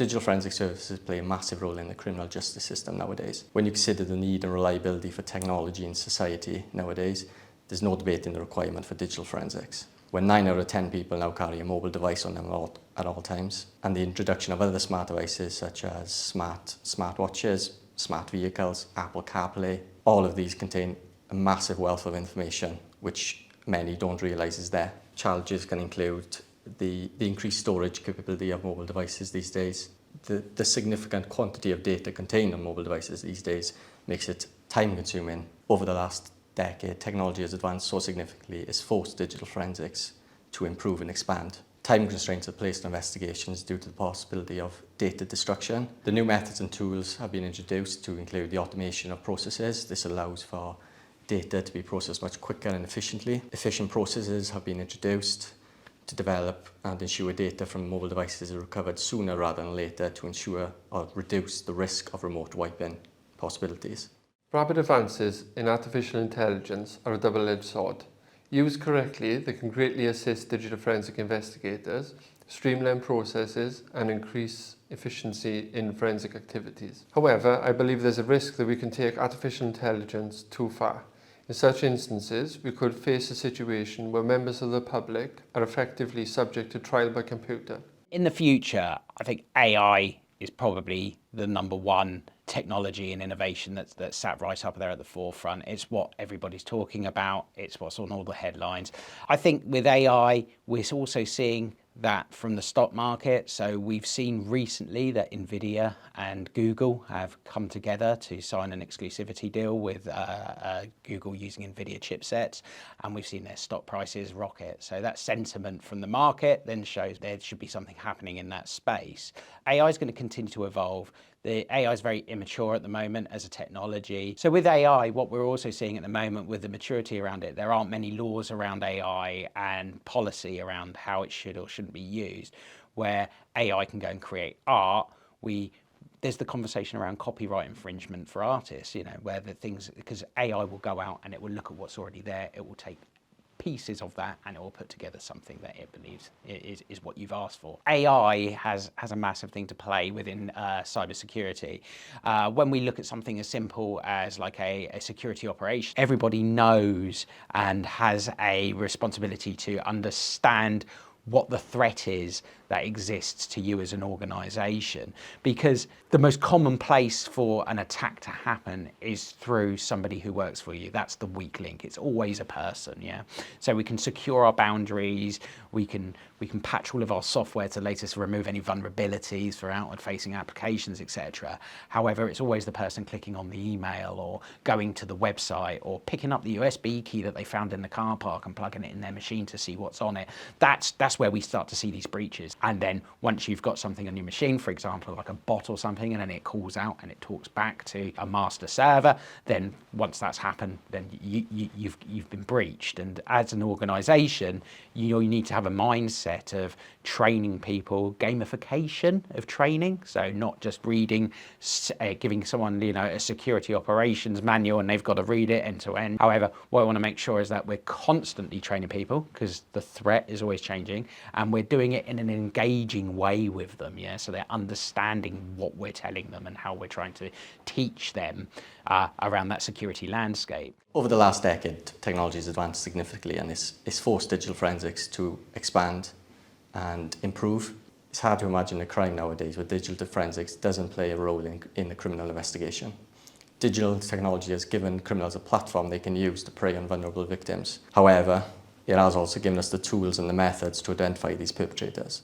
Digital forensic services play a massive role in the criminal justice system nowadays. When you consider the need and reliability for technology in society nowadays, there's no debate in the requirement for digital forensics. When 9 out of 10 people now carry a mobile device on them at all times, and the introduction of other smart devices such as smartwatches, smart vehicles, Apple CarPlay, all of these contain a massive wealth of information which many don't realise is there. Challenges can include the increased storage capability of mobile devices these days. The significant quantity of data contained on mobile devices these days makes it time consuming. Over the last decade, technology has advanced so significantly it's forced digital forensics to improve and expand. Time constraints are placed on investigations due to the possibility of data destruction. The new methods and tools have been introduced to include the automation of processes. This allows for data to be processed much quicker and efficiently. Efficient processes have been introduced to develop and ensure data from mobile devices are recovered sooner rather than later to ensure or reduce the risk of remote wiping possibilities. Rapid advances in artificial intelligence are a double-edged sword. Used correctly, they can greatly assist digital forensic investigators, streamline processes, and increase efficiency in forensic activities. However, I believe there's a risk that we can take artificial intelligence too far. In such instances, we could face a situation where members of the public are effectively subject to trial by computer. In the future, I think AI is probably the #1 technology and innovation that's sat right up there at the forefront. It's what everybody's talking about. It's what's on all the headlines. I think with AI, we're also seeing that from the stock market. So we've seen recently that Nvidia and Google have come together to sign an exclusivity deal with Google using Nvidia chipsets, and we've seen their stock prices rocket. So that sentiment from the market then shows there should be something happening in that space. AI is going to continue to evolve. The AI is very immature at the moment as a technology. So with AI, what we're also seeing at the moment with the maturity around it, there aren't many laws around AI and policy around how it should or shouldn't be used. Where AI can go and create art, there's the conversation around copyright infringement for artists, where the things, because AI will go out and it will look at what's already there, it will take pieces of that and it will put together something that it believes is what you've asked for. AI has a massive thing to play within cybersecurity. When we look at something as simple as like a security operation, everybody knows and has a responsibility to understand what the threat is that exists to you as an organization, because the most common place for an attack to happen is through somebody who works for you. That's the weak link. It's always a person, yeah? So we can secure our boundaries, we can patch all of our software to latest remove any vulnerabilities for outward-facing applications, etc. However, it's always the person clicking on the email or going to the website or picking up the USB key that they found in the car park and plugging it in their machine to see what's on it. That's where we start to see these breaches. And then once you've got something on your machine, for example, like a bot or something, and then it calls out and it talks back to a master server, then once that's happened, then you've been breached. And as an organization, you need to have a mindset of training people, gamification of training. So not just reading, giving someone, a security operations manual and they've got to read it end to end. However, what I want to make sure is that we're constantly training people because the threat is always changing, and we're doing it in an engaging way with them, yeah? So they're understanding what we're telling them and how we're trying to teach them around that security landscape. Over the last decade, technology has advanced significantly and it's forced digital forensics to expand and improve. It's hard to imagine a crime nowadays where digital forensics doesn't play a role in the criminal investigation. Digital technology has given criminals a platform they can use to prey on vulnerable victims. However, it has also given us the tools and the methods to identify these perpetrators.